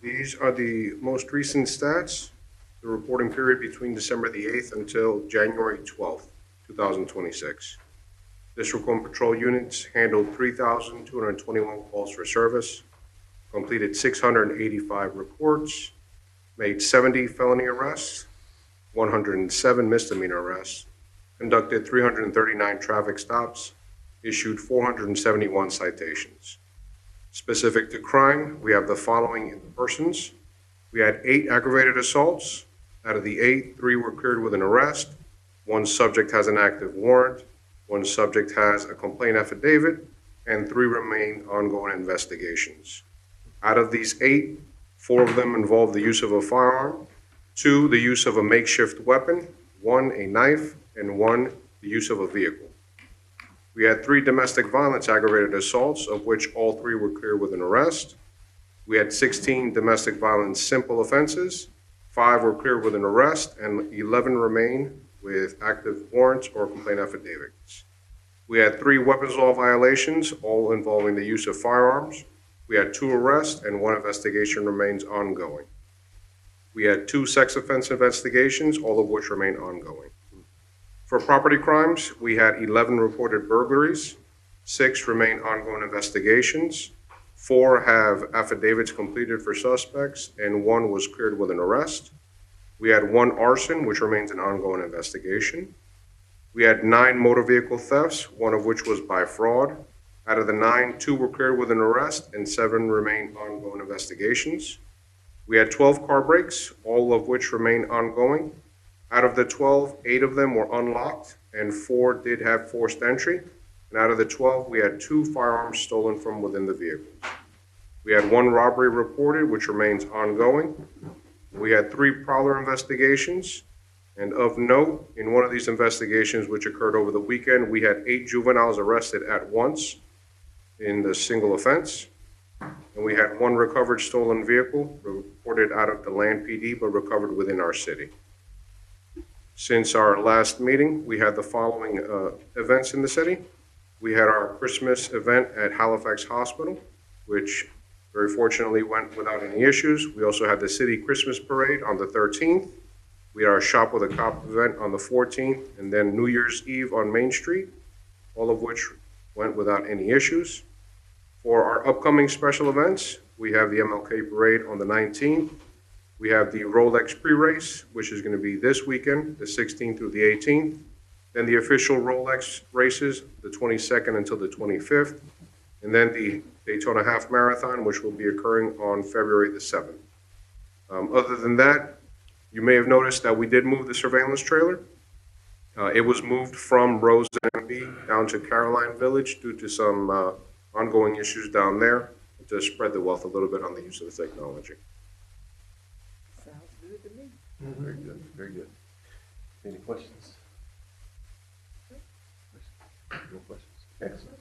These are the most recent stats, the reporting period between December the 8th until January 12th, 2026. District 1 patrol units handled 3,221 calls for service, completed 685 reports, made 70 felony arrests, 107 misdemeanor arrests, conducted 339 traffic stops, issued 471 citations. Specific to crime, we have the following persons. We had 8 aggravated assaults. Out of the 8, 3 were cleared with an arrest. 1 subject has an active warrant. 1 subject has a complaint affidavit, and 3 remain ongoing investigations. Out of these 8, 4 of them involve the use of a firearm, 2, the use of a makeshift weapon, 1, a knife, and 1, the use of a vehicle. We had 3 domestic violence aggravated assaults, of which all 3 were cleared with an arrest. We had 16 domestic violence simple offenses, 5 were cleared with an arrest, and 11 remain with active warrants or complaint affidavits. We had 3 weapons law violations, all involving the use of firearms. We had 2 arrests, and 1 investigation remains ongoing. We had 2 sex offense investigations, all of which remain ongoing. For property crimes, we had 11 reported burglaries, 6 remain ongoing investigations, 4 have affidavits completed for suspects, and 1 was cleared with an arrest. We had 1 arson, which remains an ongoing investigation. We had 9 motor vehicle thefts, 1 of which was by fraud. Out of the 9, 2 were cleared with an arrest, and 7 remain ongoing investigations. We had 12 car breaks, all of which remain ongoing. Out of the 12, 8 of them were unlocked, and 4 did have forced entry. And out of the 12, we had 2 firearms stolen from within the vehicles. We had 1 robbery reported, which remains ongoing. We had 3 prowler investigations. And of note, in one of these investigations, which occurred over the weekend, we had 8 juveniles arrested at once in the single offense. And we had 1 recovered stolen vehicle reported out of the Land PD, but recovered within our city. Since our last meeting, we had the following events in the city. We had our Christmas event at Halifax Hospital, which very fortunately went without any issues. We also had the city Christmas parade on the 13th. We had our Shop with a Cop event on the 14th, and then New Year's Eve on Main Street, all of which went without any issues. For our upcoming special events, we have the MLK parade on the 19th. We have the Rolex pre-race, which is going to be this weekend, the 16th through the 18th. Then the official Rolex races, the 22nd until the 25th. And then the Daytona Half Marathon, which will be occurring on February the 7th. Other than that, you may have noticed that we did move the surveillance trailer. It was moved from Rose and B down to Caroline Village due to some ongoing issues down there to spread the wealth a little bit on the use of the technology. Very good, very good. Any questions? No questions. Excellent.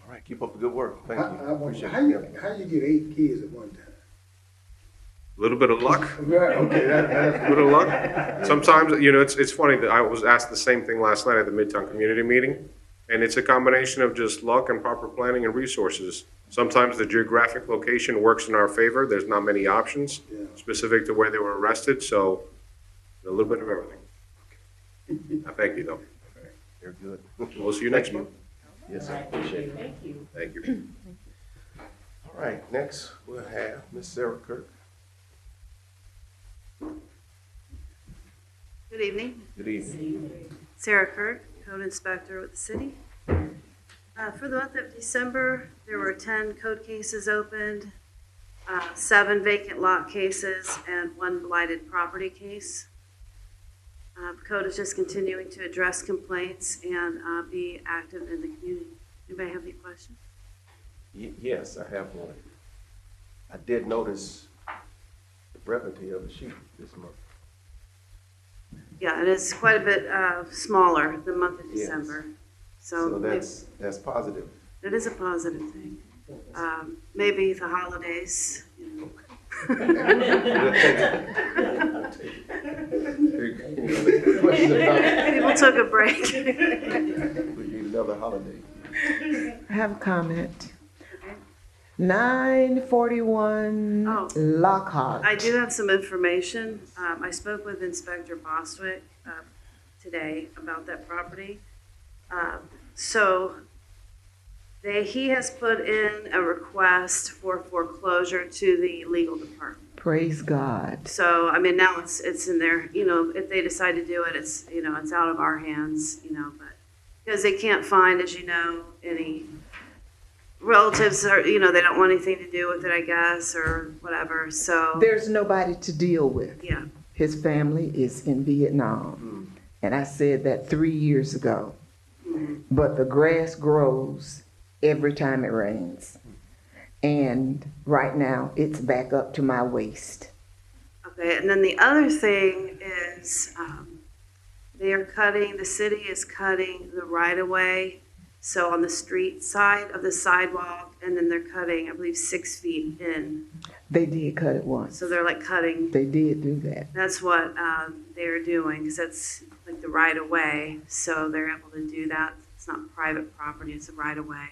All right, keep up the good work. Thank you. I wonder, how you get 8 kids at one time? A little bit of luck. Right, okay, A little luck. Sometimes, you know, it's funny that I was asked the same thing last night at the Midtown community meeting, and it's a combination of just luck and proper planning and resources. Sometimes the geographic location works in our favor. There's not many options specific to where they were arrested, so a little bit of everything. I thank you, though. Very good. We'll see you next month. Yes, I appreciate it. Thank you. Thank you. All right, next we'll have Ms. Sarah Kirk. Good evening. Good evening. Sarah Kirk, Code Inspector with the city. For the month of December, there were 10 code cases opened, 7 vacant lot cases, and 1 blighted property case. Code is just continuing to address complaints and be active in the community. Anybody have any questions? Yes, I have one. I did notice the brevity of the sheet this month. Yeah, it is quite a bit smaller the month of Yes. December. So that's positive. It is a positive thing. Maybe the holidays, you know. People took a break. We need another holiday. I have a comment. 941 Oh. Lockhart. I do have some information. I spoke with Inspector Bostwick today about that property. So he has put in a request for foreclosure to the legal department. Praise God. So, I mean, now it's in there, you know, if they decide to do it, it's, you know, it's out of our hands, you know, but because they can't find, as you know, any relatives or, you know, they don't want anything to do with it, I guess, or whatever. So, There's nobody to deal with. yeah. His family is in Vietnam. And I said that 3 years ago. But the grass grows every time it rains. And right now, it's back up to my waist. Okay, and then the other thing is the city is cutting the right-of-way, so on the street side of the sidewalk, and then they're cutting, I believe, 6 feet in. They did cut it once. So they're like cutting, They did do that. that's what they're doing, because that's like the right-of-way, so they're able to do that. It's not private property, it's a right-of-way.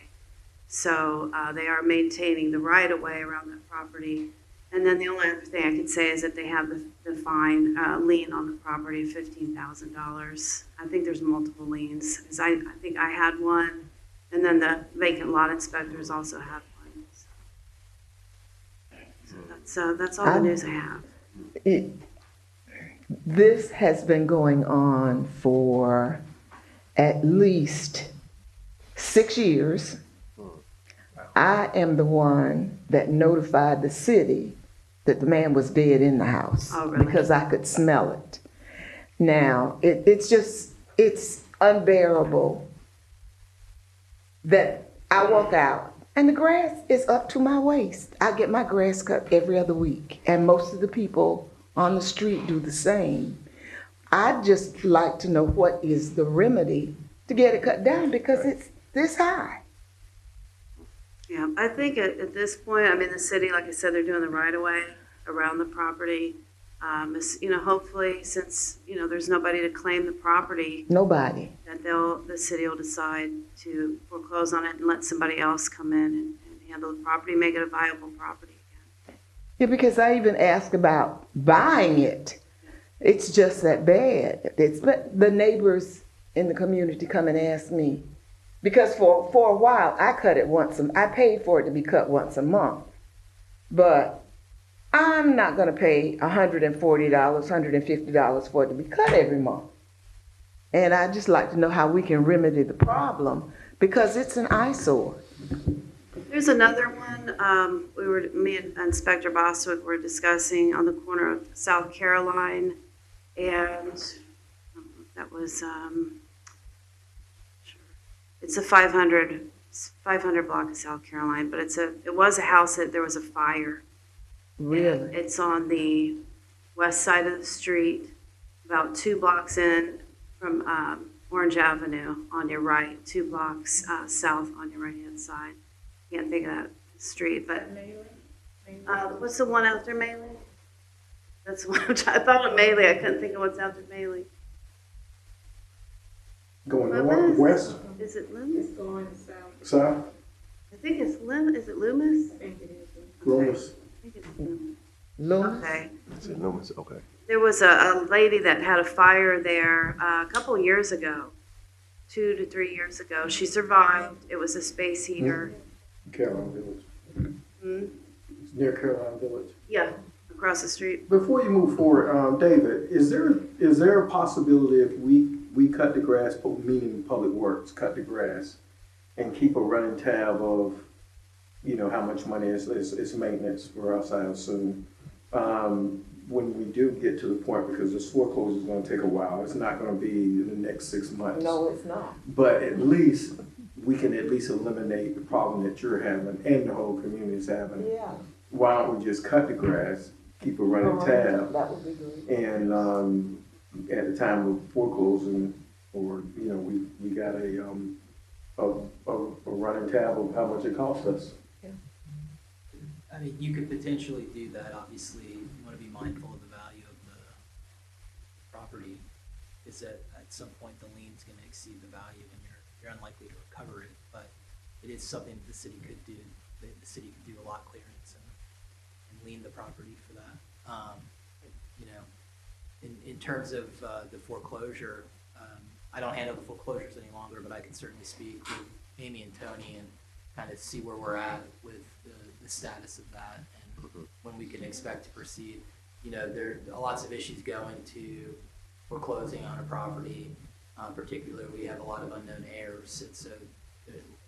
So they are maintaining the right-of-way around that property. And then the only other thing I can say is that they have the fine lien on the property of $15,000. I think there's multiple liens, because I think I had one, and then the vacant lot inspectors also had one. So that's all the news I have. This has been going on for at least 6 years. I am the one that notified the city that the man was dead in the house. Oh, really? Because I could smell it. Now, it's unbearable that I walk out and the grass is up to my waist. I get my grass cut every other week, and most of the people on the street do the same. I'd just like to know what is the remedy to get it cut down, because it's this high. Yeah, I think at this point, I mean, the city, like I said, they're doing the right-of-way around the property. You know, hopefully, since, you know, there's nobody to claim the property, Nobody. that the city will decide to foreclose on it and let somebody else come in and handle the property, make it a viable property again. Yeah, because I even asked about buying it. It's just that bad. The neighbors in the community come and ask me, because for a while I cut it I paid for it to be cut once a month. But I'm not going to pay $140, $150 for it to be cut every month. And I'd just like to know how we can remedy the problem, because it's an eyesore. There's another one, me and Inspector Bostwick were discussing on the corner of South Caroline, and that was, it's a 500 block of South Caroline, but it was a house that there was a fire. Really? It's on the west side of the street, about 2 blocks in from Orange Avenue on your right, 2 blocks south on your right-hand side. Can't think of that street, but what's the one after Maley? That's the one I thought of Maley. I couldn't think of what's after Maley. Going Loomis? north, west, Is it Loomis? south, I think it's Is it Loomis? Loomis. I think it's Loomis. Loomis? Okay. Is it Loomis? Okay. There was a lady that had a fire there a couple of years ago, 2 to 3 years ago. She survived. It was a space heater. Caroline Village. Hmm? It's near Caroline Village. Yeah, across the street. Before you move forward, David, is there a possibility if we cut the grass, meaning Public Works, cut the grass, and keep a running tab of, you know, how much money is maintenance for us, I assume, when we do get to the point, because this foreclosure is going to take a while. It's not going to be in the next 6 months. No, it's not. But at least we can eliminate the problem that you're having and the whole community is having. Yeah. Why don't we just cut the grass, keep a running tab, That would be good. and at the time of foreclosing, or you know, we got a running tab of how much it costs us. I mean, you could potentially do that. Obviously, you want to be mindful of the value of the property. Is that at some point the lien's going to exceed the value, and you're unlikely to recover it. But it is something that the city could do the city can do a lot clearance and lien the property for that. You know, in terms of the foreclosure, I don't handle the foreclosures any longer, but I can certainly speak with Amy and Tony and kind of see where we're at with the status of that and when we can expect to proceed. You know, there are lots of issues going to foreclosing on a property. Particularly, we have a lot of unknown heirs. And so,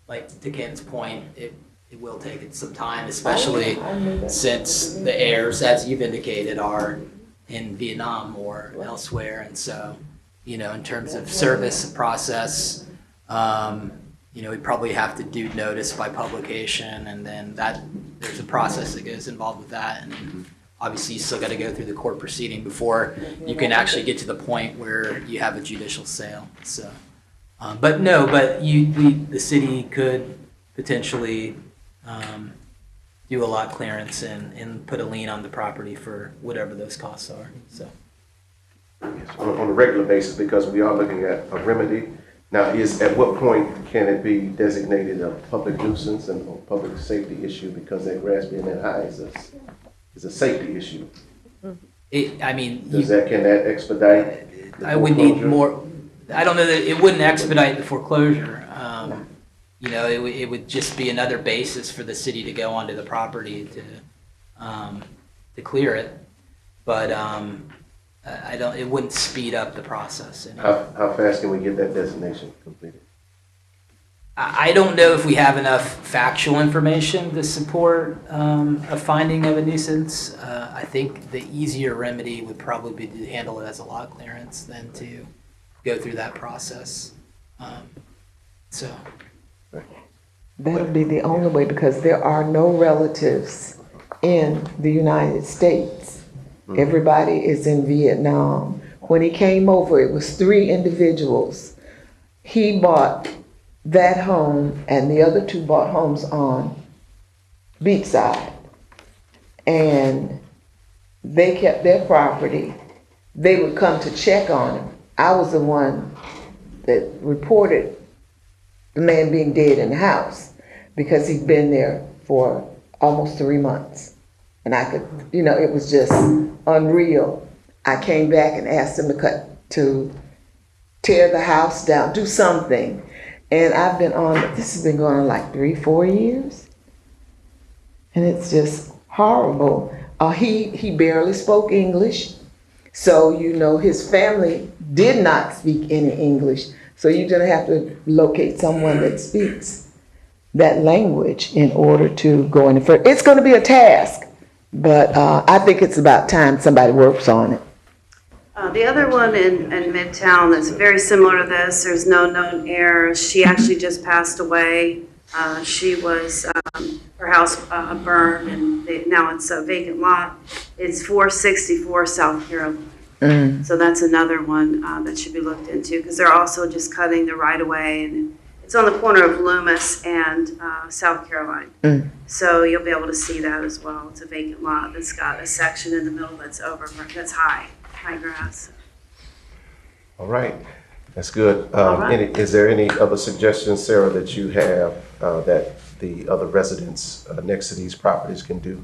like to Ken's point, it will take it some time, especially since the heirs, as you've indicated, are in Vietnam or elsewhere. And so, you know, in terms of service process, you know, we probably have to do notice by publication, and then there's a process that goes involved with that. And obviously, you still got to go through the court proceeding before you can actually get to the point where you have a judicial sale. So, but the city could potentially do a lot clearance and put a lien on the property for whatever those costs are. So, On a regular basis, because we are looking at a remedy. Now, at what point can it be designated a public nuisance and a public safety issue because that grass being that high is a safety issue? can that expedite the I would need foreclosure? more. I don't know that it wouldn't expedite the foreclosure. You know, it would just be another basis for the city to go onto the property to clear it. But it wouldn't speed up the process. How fast can we get that designation completed? I don't know if we have enough factual information to support a finding of a nuisance. I think the easier remedy would probably be to handle it as a lot clearance than to go through that process. That'll be the only way, because there are no relatives in the United States. Everybody is in Vietnam. When he came over, it was 3 individuals. He bought that home, and the other 2 bought homes on Beachside. And they kept their property. They would come to check on him. I was the one that reported the man being dead in the house because he'd been there for almost 3 months. And I could, it was just unreal. I came back and asked him to tear the house down, do something. And this has been going on like 3-4 years. And it's just horrible. He barely spoke English. So, his family did not speak any English. So you're going to have to locate someone that speaks that language in order to go any further. It's going to be a task, but I think it's about time somebody works on it. The other one in Midtown that's very similar to this, there's no known heirs. She actually just passed away. She was, her house burned, and now it's a vacant lot. It's 464 South Carolina. So that's another one that should be looked into, because they're also just cutting the right of way, and it's on the corner of Loomis and South Carolina. So you'll be able to see that as well. It's a vacant lot that's got a section in the middle that's high grass. All right, that's good. All right. Is there any other suggestions, Sarah, that you have that the other residents next to these properties can do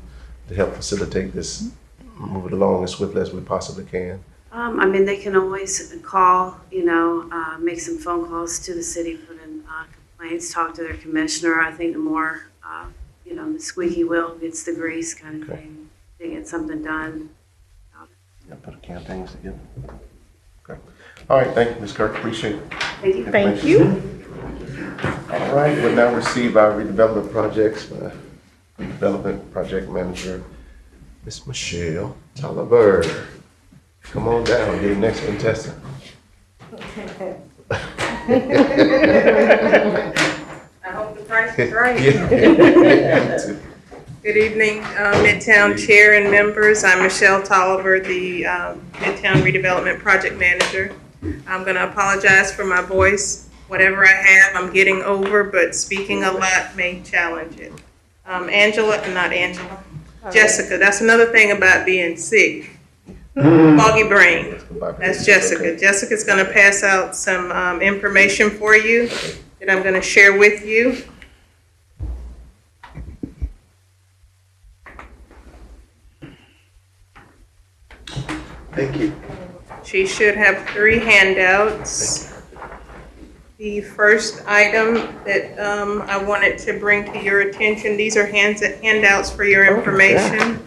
to help facilitate this, move it along as swiftly as we possibly can? They can always call, make some phone calls to the city, put in complaints, talk to their commissioner. I think the more, the squeaky wheel gets the grease kind of thing. They get something done. Put a campaign together. Okay. All right, thank you, Ms. Kirk. Appreciate it. Thank you. Thank you. All right, we'll now receive our redevelopment projects. Redevelopment project manager, Ms. Michelle Tolliver. Come on down, get the next contestant. I hope the price is right. Yeah. Good evening, Midtown Chair and members. I'm Michelle Tolliver, the Midtown Redevelopment Project Manager. I'm going to apologize for my voice. Whatever I have, I'm getting over, but speaking a lot may challenge it. Jessica, that's another thing about being sick. Foggy brain. That's Jessica. Jessica's going to pass out some information for you that I'm going to share with you. Thank you. She should have 3 handouts. The first item that I wanted to bring to your attention, these are handouts for your information.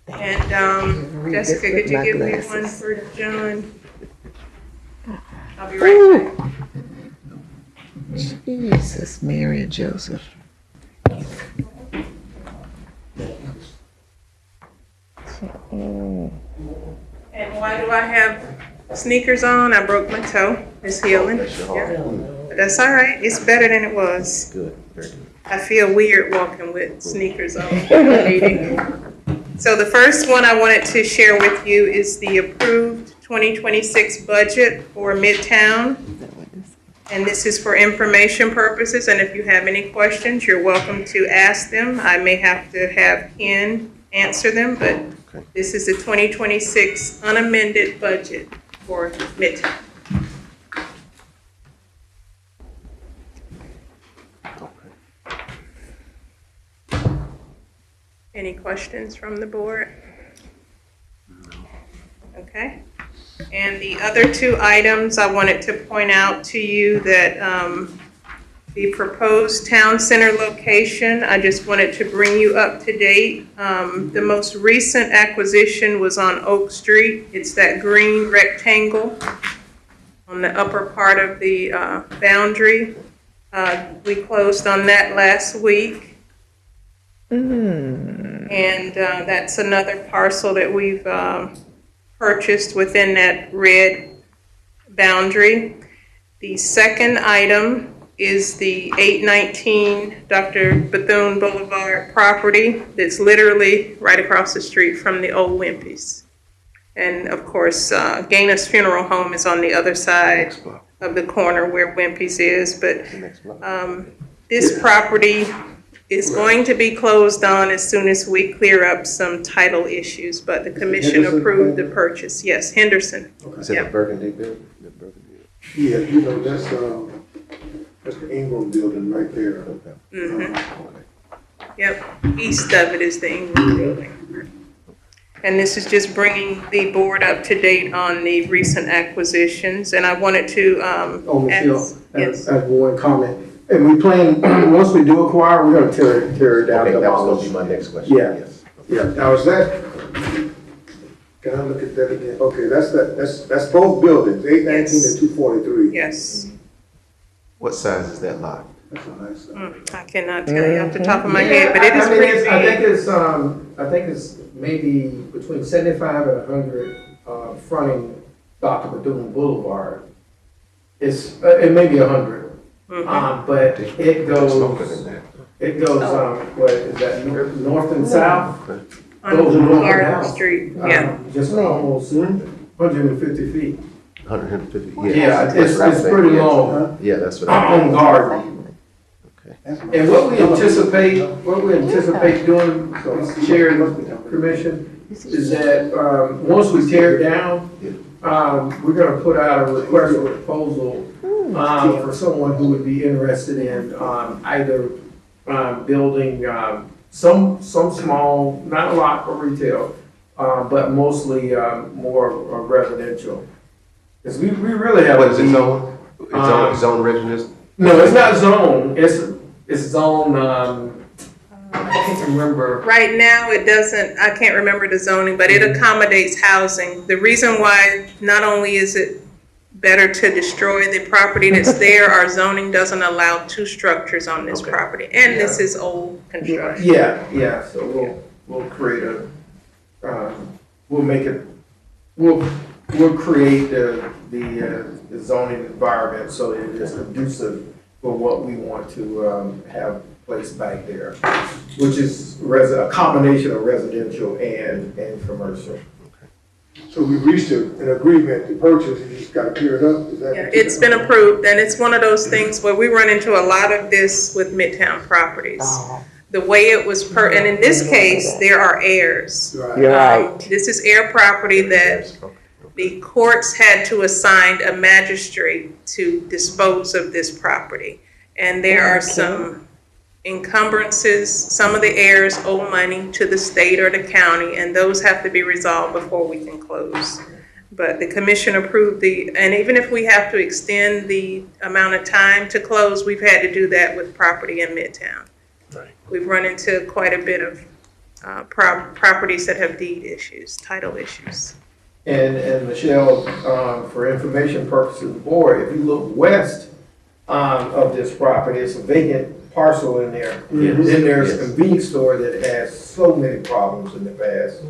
And Jessica, could you give me one for John? I'll be right back. Jesus, Mary and Joseph. And why do I have sneakers on? I broke my toe. It's healing. Yeah. But that's all right. It's better than it was. Good, very good. I feel weird walking with sneakers on in a meeting. So the first one I wanted to share with you is the approved 2026 budget for Midtown. And this is for information purposes, and if you have any questions, you're welcome to ask them. I may have to have Ken answer them, but this is the 2026 unamended budget for Midtown. Any questions from the board? Okay. And the other 2 items, I wanted to point out to you that the proposed town center location, I just wanted to bring you up to date. The most recent acquisition was on Oak Street. It's that green rectangle on the upper part of the boundary. We closed on that last week. And that's another parcel that we've purchased within that red boundary. The second item is the 819 Dr. Bethune Boulevard property that's literally right across the street from the old Wimpy's. And of course, Gaines Funeral Home is on the other side of the corner where Wimpy's is, but this property is going to be closed on as soon as we clear up some title issues, but the commission approved the purchase. Yes, Henderson. Is it a Burgundy building? The Burgundy. Yeah, that's the Ingram building right there. Yep, east of it is the Ingram building. And this is just bringing the board up to date on the recent acquisitions, and I wanted to Michelle, ask. Yes. I have one comment. And we plan, once we do acquire, we're gonna tear it down. Okay, that was gonna be my next question. Yeah. Yes. Yeah. Now, is that, can I look at that again? Okay, that's both buildings, 819 and 243. Yes. What size is that lot? That's a nice size. I cannot tell you off the top of my head, but it is pretty big. I think it's maybe between 75 and 100 fronting Dr. Bethune Boulevard. It may be 100. But it goes, what is that, north and south? On Goes north and Boulevard south. Street, yeah. Just almost 150 feet. 150, Yeah, it's pretty long. Yeah, that's what On guard. Okay. And what we anticipate doing, Chair and Commission, is that, once we tear it down, we're gonna put out a request for proposal for someone who would be interested in either building some small, not a lot for retail, but mostly more residential. Because we really have. What is it zone? It's zone residence? No, it's not zone. It's zone. I can't remember. Right now, it doesn't, I can't remember the zoning, but it accommodates housing. The reason why, not only is it better to destroy the property that's there, our zoning doesn't allow 2 structures on this property. And this is old construction. Yeah, so we'll create we'll create the zoning environment so it is conducive for what we want to have placed back there, which is a combination of residential and commercial. So we reached an agreement to purchase, you just gotta clear it up, is that? Yeah, it's been approved, and it's one of those things where we run into a lot of this with Midtown properties. The way it was and in this case, there are heirs. Right. You're right. This is heir property that the courts had to assign a magistrate to dispose of this property. And there are some encumbrances, some of the heirs owe money to the state or the county, and those have to be resolved before we can close. But the commission approved and even if we have to extend the amount of time to close, we've had to do that with property in Midtown. Right. We've run into quite a bit of properties that have deed issues, title issues. And Michelle, for information purposes of the board, if you look west of this property, it's a vacant parcel in there. Mhm. Then there's a Yes. convenience store that has so many problems in the past.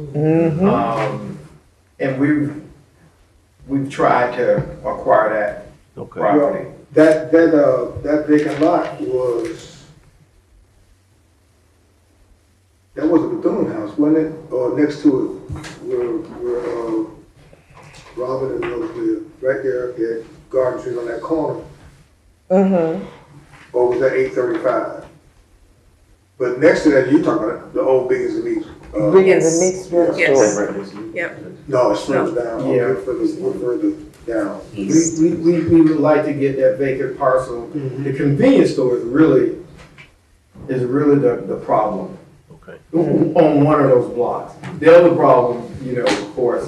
And we've tried to acquire that Okay. property. That vacant lot that was a Bethune house, wasn't it? Or next to it, where Robert and those live, right there at Garden Street on that corner. Or was that 835? But next to that, you talking about the old Biggest and Meats. Yes. Mixed Yes. drugstore. Yep. No, it's further down. Yeah. We're further down. East. We would like to get that vacant parcel. The convenience store is really the problem Okay. on one of those blocks. The other problem, of course,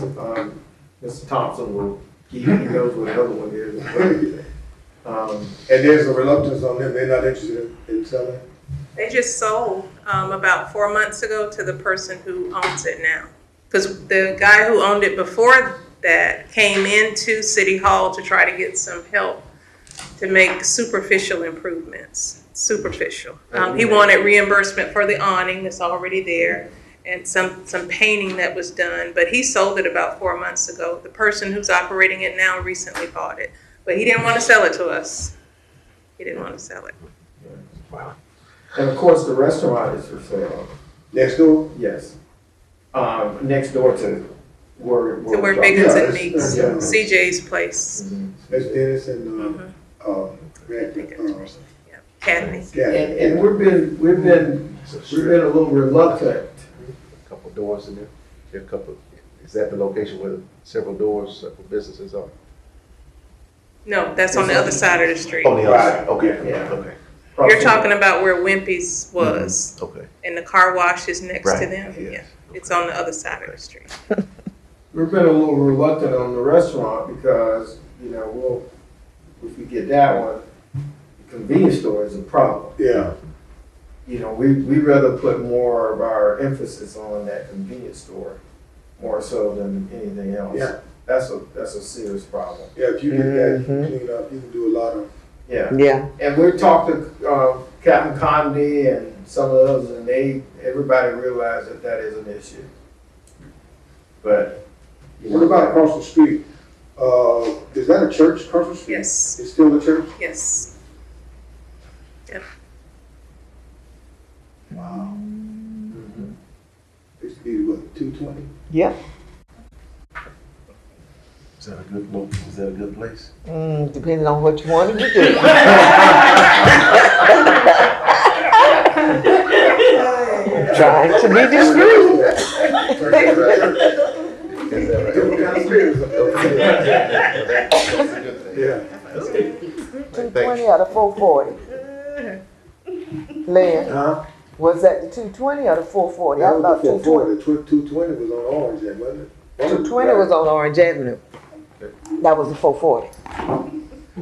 Mr. Thompson he knows what the other one is. And there's a reluctance on them, they're not interested in selling? They just sold about 4 months ago to the person who owns it now. Because the guy who owned it before that came into City Hall to try to get some help to make superficial improvements. Superficial. He wanted reimbursement for the awning that's already there and some painting that was done, but he sold it about 4 months ago. The person who's operating it now recently bought it, but he didn't want to sell it to us. He didn't want to sell it. Wow. And of course, the restaurant is for sale. Next door? Yes. Next door to where. To where Biggins Yeah, and Meeks, yeah. CJ's place. That's Dennis and, Kathy. And we've been a little reluctant. A couple doors in there. There are a couple. Is that the location where several doors, several businesses are? No, that's on the other side of the street. On the other side. Okay. Yeah. Okay. You're talking about where Wimpy's was, Okay. and the car wash is next to Right, them? yes. Yeah, it's on the other side of the street. We've been a little reluctant on the restaurant because, if we get that one, the convenience store is a problem. Yeah. We'd rather put more of our emphasis on that convenience store, more so than anything else. Yeah. That's a serious problem. Yeah, if you get that cleaned up, you can do a lot of. Yeah. Yeah. And we talked to Captain Condy and some of the others, and everybody realized that is an issue. But What about across the street? Is that a church across the street? Yes, It's still a church? yes. Wow. Used to be what, 220? Yep. Is that a good place? Depending on what you want to do. Trying to be discreet. Yeah. 220 or the 440? Lynn, Huh? was that the 220 or the 440? I That thought was the 220. 220 was on Orange then, wasn't it? 220 was on Orange Avenue. That was the 440.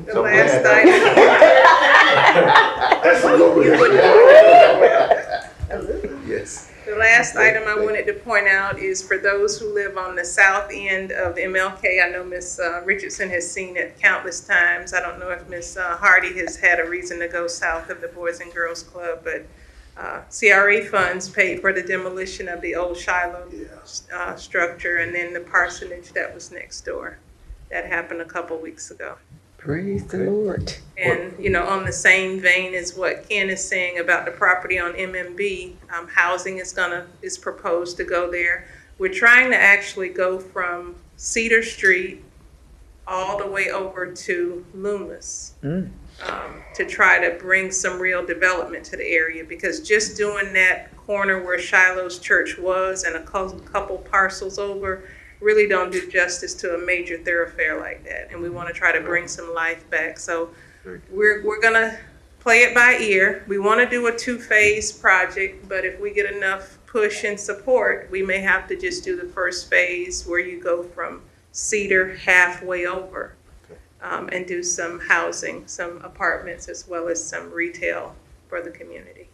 The last item, That's a local. Yes. the last item I wanted to point out is for those who live on the south end of MLK. I know Ms. Richardson has seen it countless times. I don't know if Ms. Hardy has had a reason to go south of the Boys and Girls Club, but CRA funds paid for the demolition of the old Shiloh structure and then the parsonage that was next door. That happened a couple weeks ago. Praise the Lord. And, on the same vein as what Ken is saying about the property on MMB, housing is proposed to go there. We're trying to actually go from Cedar Street all the way over to Loomis. To try to bring some real development to the area, because just doing that corner where Shiloh's church was and a couple parcels over really don't do justice to a major thoroughfare like that. And we want to try to bring some life back. So we're gonna play it by ear. We want to do a 2-phase project, but if we get enough push and support, we may have to just do the first phase where you go from Cedar halfway over and do some housing, some apartments, as well as some retail for the community.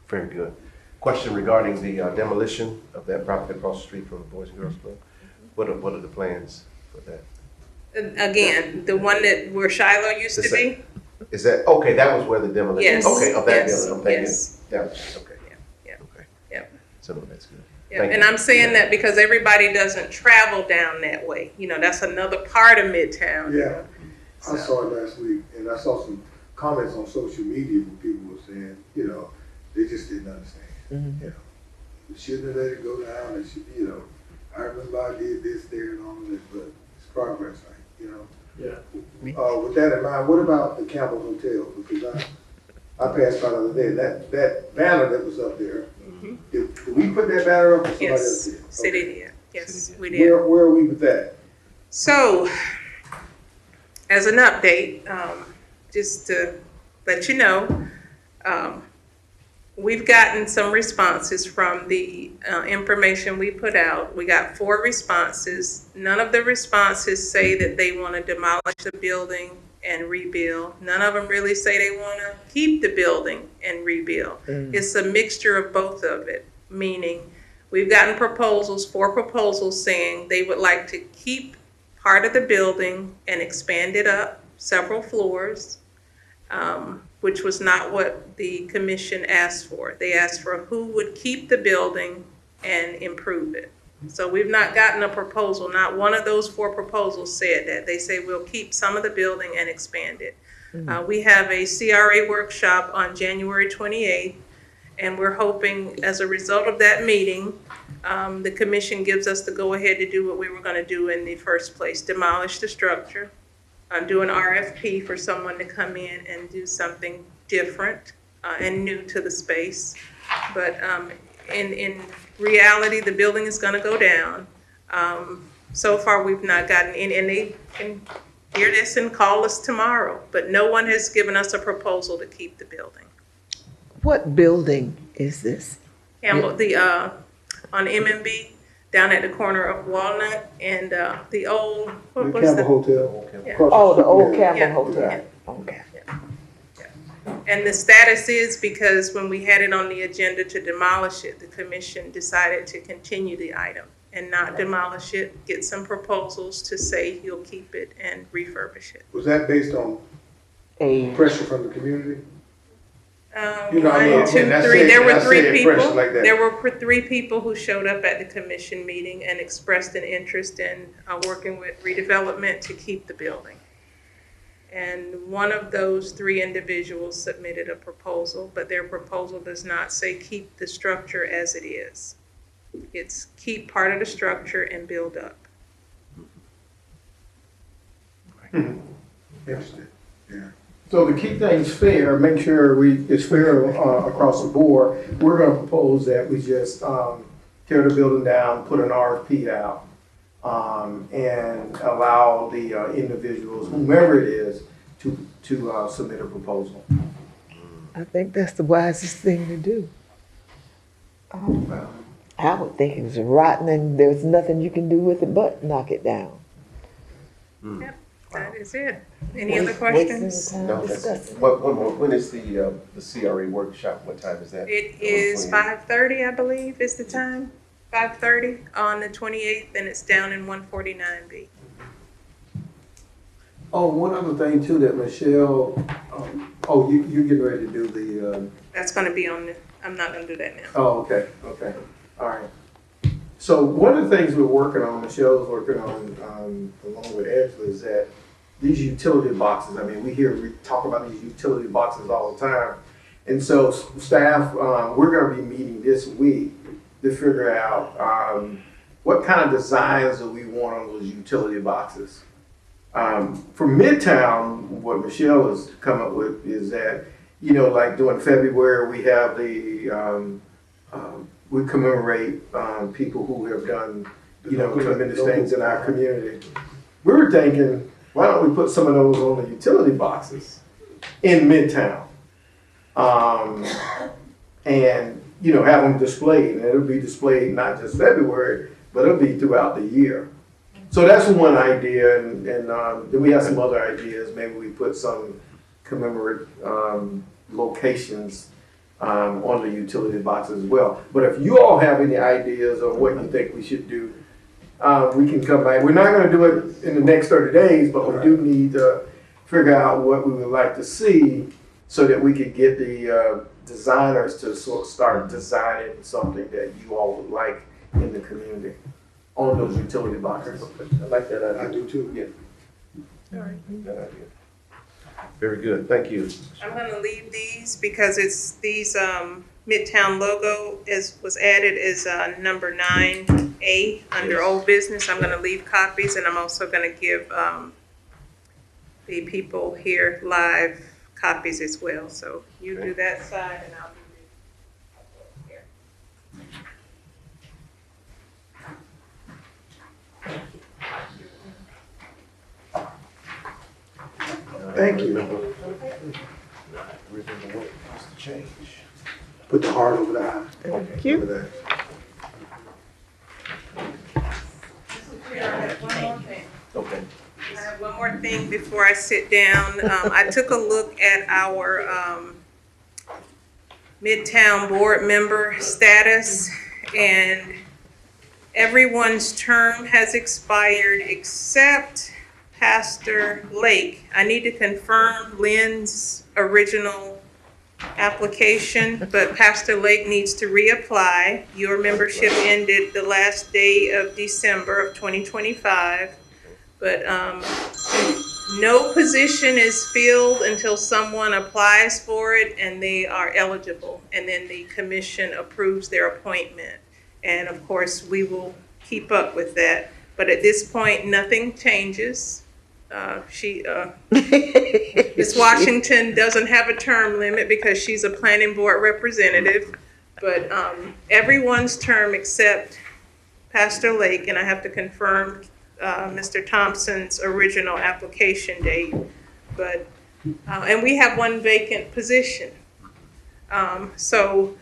Very good. Question regarding the demolition of that property across the street from the Boys and Girls Club. What are the plans for that? Again, the one that where Shiloh used to be? Is that, okay, that was where the demolition, Yes, okay, of that yes, building, I'm thinking. yes. That was, okay. Yeah, Okay. yeah. So no, that's good. Yeah, Thank and you. I'm saying that because everybody doesn't travel down that way. You know, that's another part of Midtown. you Yeah. know. I saw it last week, and I saw some comments on social media where people were saying, you know, they just didn't understand. You know, we shouldn't have let it go down. It should, you know, I remember I did this there and all of this, but it's progress, right? You know. Yeah. With that in mind, what about the Campbell Hotel? Because I passed by the other day. That banner that was up there. Did we put that banner up, or somebody else Yes, did? city Okay. did. Yes, we did. Where are we with that? So, as an update, just to let you know, we've gotten some responses from the information we put out. We got 4 responses. None of the responses say that they want to demolish the building and rebuild. None of them really say they want to keep the building and rebuild. It's a mixture of both of it, meaning we've gotten proposals, 4 proposals saying they would like to keep part of the building and expand it up several floors, which was not what the commission asked for. They asked for who would keep the building and improve it. So we've not gotten a proposal. Not one of those 4 proposals said that. They say we'll keep some of the building and expand it. We have a CRA workshop on January 28th, and we're hoping as a result of that meeting, the commission gives us the go-ahead to do what we were going to do in the first place, demolish the structure, do an RFP for someone to come in and do something different and new to the space. But in reality, the building is going to go down. So far, we've not gotten in, and they can hear this and call us tomorrow, but no one has given us a proposal to keep the building. What building is this? Campbell, on MMB, down at the corner of Walnut and the old, what The was Campbell that? Hotel. Yeah. Across Oh, the street, old yeah. Campbell Yeah. Hotel. Okay. And the status is because when we had it on the agenda to demolish it, the commission decided to continue the item and not demolish it, get some proposals to say he'll keep it and refurbish it. Was that based on pressure from the community? You know, I mean, 1, 2, and I 3. say- There and I were say 3 it people. fresh like that. There were 3 people who showed up at the commission meeting and expressed an interest in working with redevelopment to keep the building. And one of those 3 individuals submitted a proposal, but their proposal does not say keep the structure as it is. It's keep part of the structure and build up. Interesting, yeah. So to keep things fair, make sure it's fair across the board, we're gonna propose that we just tear the building down, put an RFP out, and allow the individuals, whomever it is, to submit a proposal. I think that's the wisest thing to do. I would think it was rotten and there's nothing you can do with it but knock it down. Yep, that is it. Any other Wasting questions? time No, that's, discussing. one more, when is the CRA workshop, what time is that? It is 5:30, I believe, is the time. 5:30 on the 28th, and it's down in 149B. Oh, one other thing too, that Michelle, you're getting ready to do the, That's gonna be on the, I'm not gonna do that now. oh, okay, all right. So one of the things we're working on, Michelle's working on, along with Ashley, is that these utility boxes, I mean, we talk about these utility boxes all the time. And so staff, we're gonna be meeting this week to figure out, what kind of designs do we want on those utility boxes. For Midtown, what Michelle has come up with is that, you know, like during February, we have we commemorate people who have done, you know, tremendous things in our community. We were thinking, why don't we put some of those on the utility boxes in Midtown? And, you know, have them displayed, and it'll be displayed not just February, but it'll be throughout the year. So that's one idea, and then we have some other ideas. Maybe we put some commemorative locations on the utility boxes as well. But if you all have any ideas of what you think we should do, we can come back. We're not gonna do it in the next 30 days, but we do need to figure out what we would like to see so that we could get the designers to sort of start designing something that you all would like in the community on those utility boxes. I like that idea. I do too. Yeah. All right, good idea. Very good, thank you. I'm gonna leave these because it's these, Midtown logo was added as, number 9A under old business. I'm gonna leave copies, and I'm also gonna give, the people here live copies as well. So you do that side and I'll do this here. Thank you. Remember what was the change? Put the heart over the eye. Thank you. Remember that. I have one more thing. Okay. I have one more thing before I sit down. I took a look at our Midtown board member status, and everyone's term has expired except Pastor Lake. I need to confirm Lynn's original application, but Pastor Lake needs to reapply. Your membership ended the last day of December of 2025. But no position is filled until someone applies for it and they are eligible. And then the commission approves their appointment. And of course, we will keep up with that. But at this point, nothing changes. Ms. Washington doesn't have a term limit because she's a planning board representative. But everyone's term except Pastor Lake, and I have to confirm Mr. Thompson's original application date, but, and we have one vacant position. So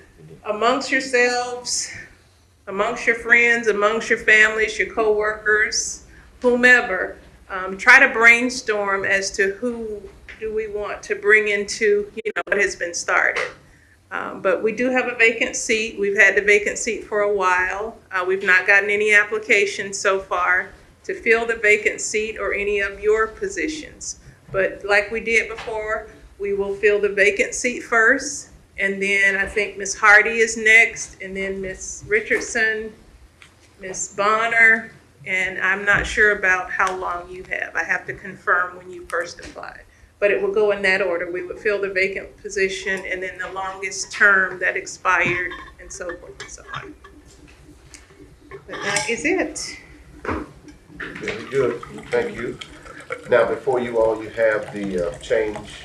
amongst yourselves, amongst your friends, amongst your families, your coworkers, whomever, try to brainstorm as to who do we want to bring into, what has been started. But we do have a vacant seat. We've had the vacant seat for a while. We've not gotten any applications so far to fill the vacant seat or any of your positions. But like we did before, we will fill the vacant seat first, and then I think Ms. Hardy is next, and then Ms. Richardson, Ms. Bonner, and I'm not sure about how long you have. I have to confirm when you first applied. But it will go in that order. We would fill the vacant position, and then the longest term that expired, and so forth and so on. But that is it. Very good, thank you. Now, before you all, you have the change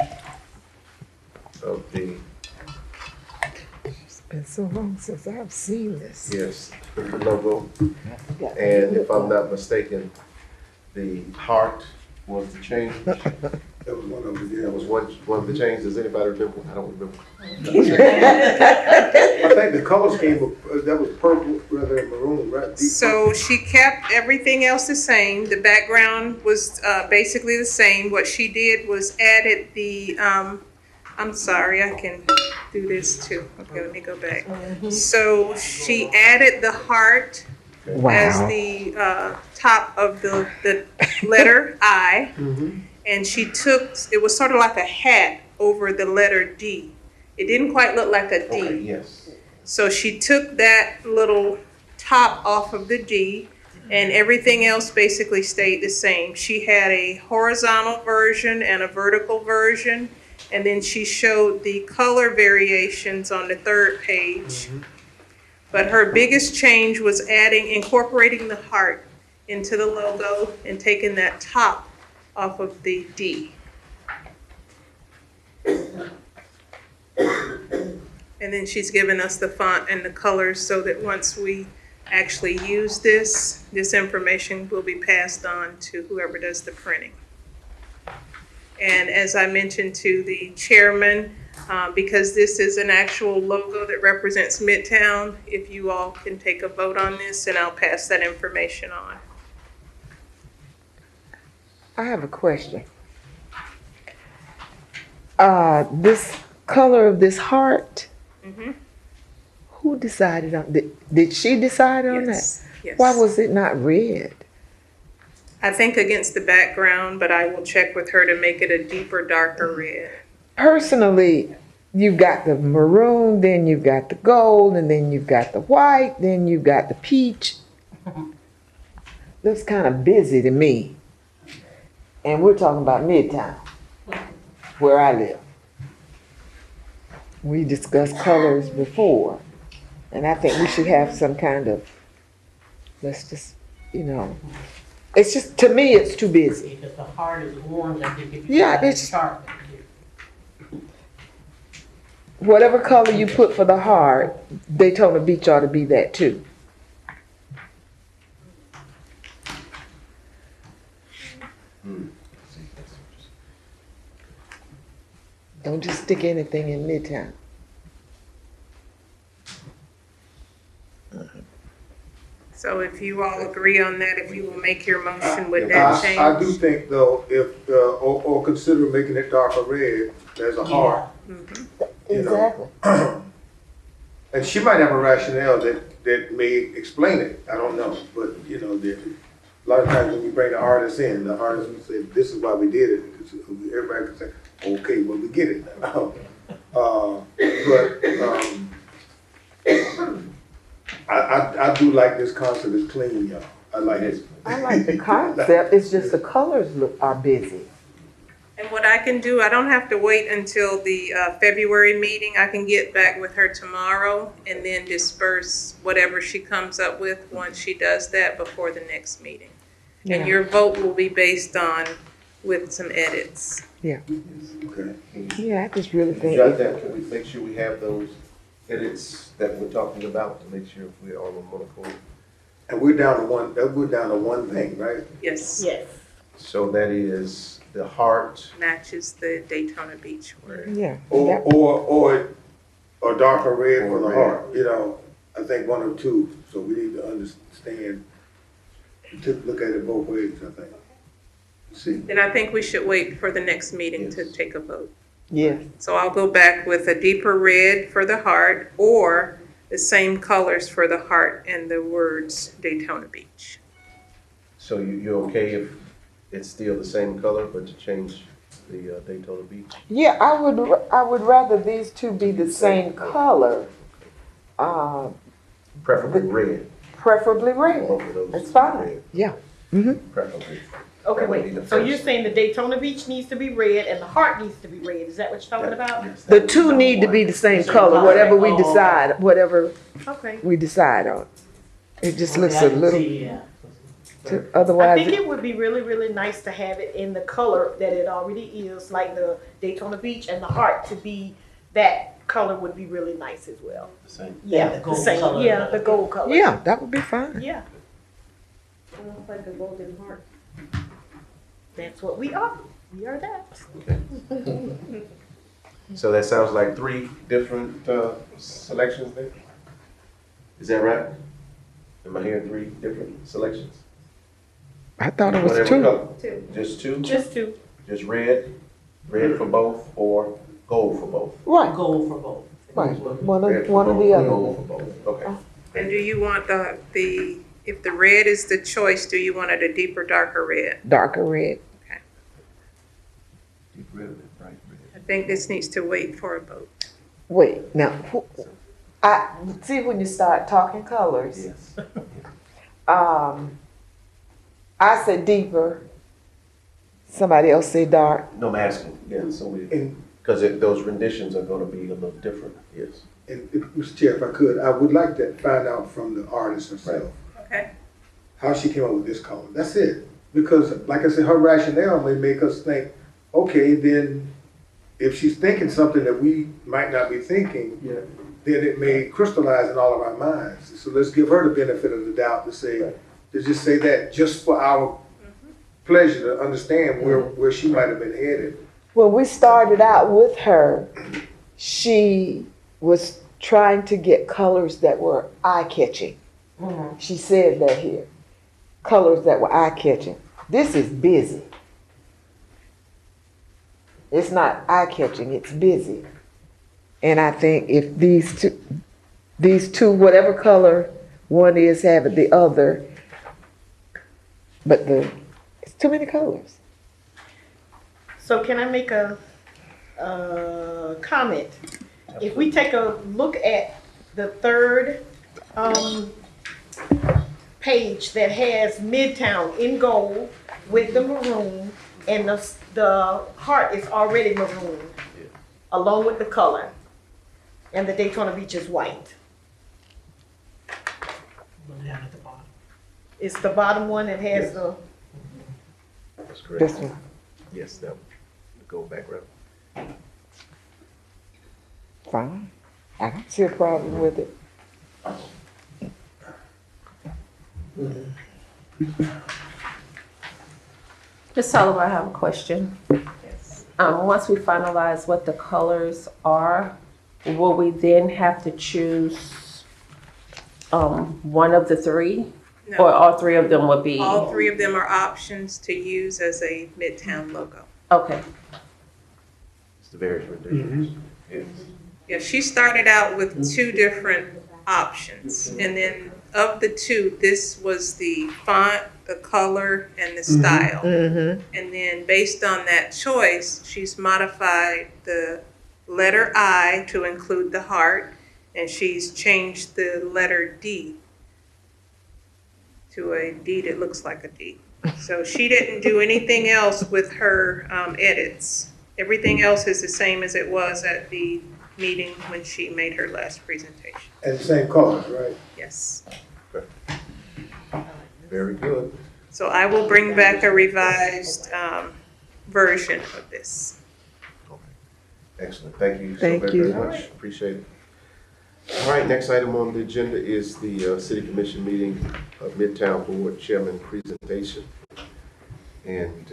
of the, It's been so long since I've seen this. yes, logo. And if I'm not mistaken, the heart was the change. That was one of them, yeah. That was one of the changes. Does anybody remember? I don't remember. I think the colors came, that was purple rather than maroon, right? Deep So she kept everything else the same. The background was basically the same. What she did was added the, I'm sorry, I can do this too. Okay, let me go back. So she added the heart as the top of the letter I. And she took, it was sort of like a hat over the letter D. It didn't quite look like a D. Okay, yes. So she took that little top off of the D, and everything else basically stayed the same. She had a horizontal version and a vertical version, and then she showed the color variations on the third page. But her biggest change was incorporating the heart into the logo and taking that top off of the D. And then she's given us the font and the colors so that once we actually use this information will be passed on to whoever does the printing. And as I mentioned to the chairman, Because this is an actual logo that represents Midtown, if you all can take a vote on this, and I'll pass that information on. I have a question. This color of this heart, Mhm. who decided on, did she decide on that? Yes, yes. Why was it not red? I think against the background, but I will check with her to make it a deeper, darker red. Personally, you've got the maroon, then you've got the gold, and then you've got the white, then you've got the peach. Looks kind of busy to me. And we're talking about Midtown, where I live. We discussed colors before, and I think we should have some kind of, let's just, it's just, to me, it's too busy. Because the heart is orange, I think if you. Yeah, it's, whatever color you put for the heart, Daytona Beach ought to be that too. Don't just stick anything in Midtown. So if you all agree on that, if you will make your motion with that change. I do think though, if, or consider making it darker red as a heart. Mhm. You know. Exactly. And she might have a rationale that may explain it, I don't know, but a lot of times when you bring the artist in, the artist will say, this is why we did it. Everybody can say, okay, well, we get it now. I do like this concept, it's clean, y'all. I like it. I like the concept, it's just the colors are busy. And what I can do, I don't have to wait until the February meeting. I can get back with her tomorrow and then disperse whatever she comes up with once she does that before the next meeting. And your vote will be based on with some edits. Yeah. Okay. Yeah, I just really think. Jot that, can we make sure we have those edits that we're talking about to make sure we're all on one accord? And we're down to one thing, right? Yes. Yes. So that is the heart. Matches the Daytona Beach word. Yeah. Or darker red Or for the red. heart, I think one or two, so we need to understand, to look at it both ways, I think. See, Then I think we should wait for the next meeting to Yes. take a vote. Yeah. So I'll go back with a deeper red for the heart or the same colors for the heart and the words Daytona Beach. So you're okay if it's still the same color, but to change the Daytona Beach? Yeah, I would rather these two be the same color, Preferably red. preferably red. Both of those That's fine. red, Yeah. Preferably. Okay, That would be the wait, so you're first. saying the Daytona Beach needs to be red and the heart needs to be red, is that what you're talking about? Yes, The that would two number need to one. be the same Same color, color. whatever we Oh, okay. decide, whatever Okay. we decide on. It just looks Okay, I a can little, see, yeah. I otherwise, think it would be really, really nice to have it in the color that it already is, like the Daytona Beach, and the heart to be, that color would be really nice as well. The same. Yeah, the the gold same, color. yeah, the gold color. yeah, that would be fine. Yeah. Almost like a golden heart. That's what we are. We are that. So that sounds like 3 different selections there? Is that right? Am I hearing 3 different selections? I thought it was Whatever two. color. Two. Just 2? Just two. Just red for both, or gold for both? Right, Goal for both. right. Red One for or both, the other. Gold for both, okay. And do you want if the red is the choice, do you want it a deeper, darker red? Darker red. Deep red, bright I think this needs to wait for a vote. Wait, now, I, see when you start talking colors, red. Yes. I said deeper, somebody else said dark. No, I'm asking, yeah, so And, because those renditions are gonna be a little different, yes. Mr. Chair, if I could, I would like to find out from the artist herself. Okay. How she came up with this color. That's it. Because, like I said, her rationale may make us think, okay, then if she's thinking something that we might not be thinking, Yeah. then it may crystallize in all of our minds. So let's give her the benefit of the doubt to say, to just say that, just for our pleasure to understand where she might have been headed. When we started out with her, she was trying to get colors that were eye-catching. She said that here. Colors that were eye-catching. This is busy. It's not eye-catching, it's busy. And I think if these two, whatever color one is, have the other, but it's too many colors. So can I make a comment? If we take a look at the third page that has Midtown in gold with the maroon, and the heart is already maroon, along with the color, and the Daytona Beach is white. It's the bottom one that has the. That's correct. This one. Yes, that one. The gold background. Fine. I don't see a problem with it. Ms. Sullivan, I have a question. Once we finalize what the colors are, will we then have to choose one of the three? No. Or all three of them would be? All three of them are options to use as a Midtown logo. Okay. It's the various renditions. Yes. Yeah, she started out with two different options, and then of the two, this was the font, the color, and the style. And then based on that choice, she's modified the letter I to include the heart, and she's changed the letter D to a D that looks like a D. So she didn't do anything else with her edits. Everything else is the same as it was at the meeting when she made her last presentation. And the same colors, right? Yes. Very good. So I will bring back a revised version of this. Excellent. Thank you so Thank very, you. very much. Appreciate it. All right, next item on the agenda is the City Commission meeting of Midtown Board Chairman presentation. And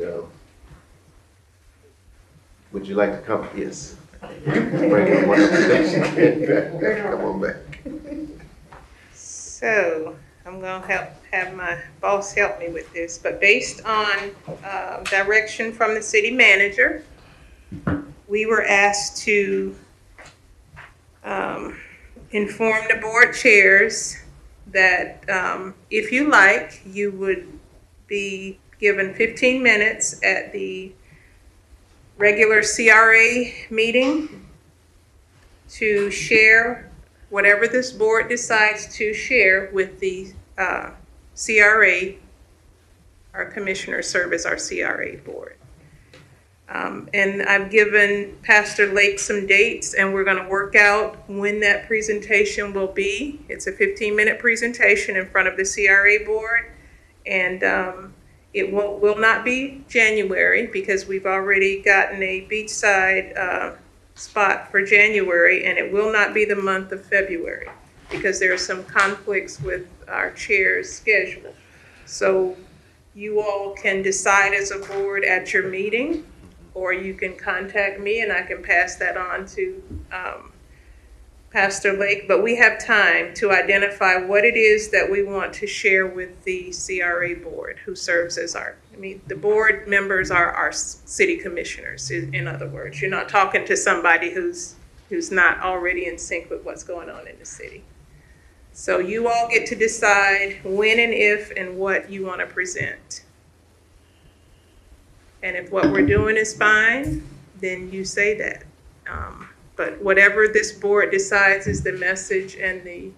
would you like to come? Yes. Bring everyone up to date. Come on back. So I'm gonna have my boss help me with this, but based on direction from the city manager, we were asked to inform the board chairs that if you like, you would be given 15 minutes at the regular CRA meeting to share whatever this board decides to share with the CRA. Our commissioners serve as our CRA board. And I've given Pastor Lake some dates, and we're going to work out when that presentation will be. It's a 15-minute presentation in front of the CRA board, and it will not be January because we've already gotten a beachside spot for January, and it will not be the month of February because there are some conflicts with our chair's schedule. So you all can decide as a board at your meeting, or you can contact me and I can pass that on to Pastor Lake. But we have time to identify what it is that we want to share with the CRA board, who serves as the board members are our city commissioners, in other words. You're not talking to somebody who's not already in sync with what's going on in the city. So you all get to decide when and if and what you want to present. And if what we're doing is fine, then you say that. But whatever this board decides is the message and the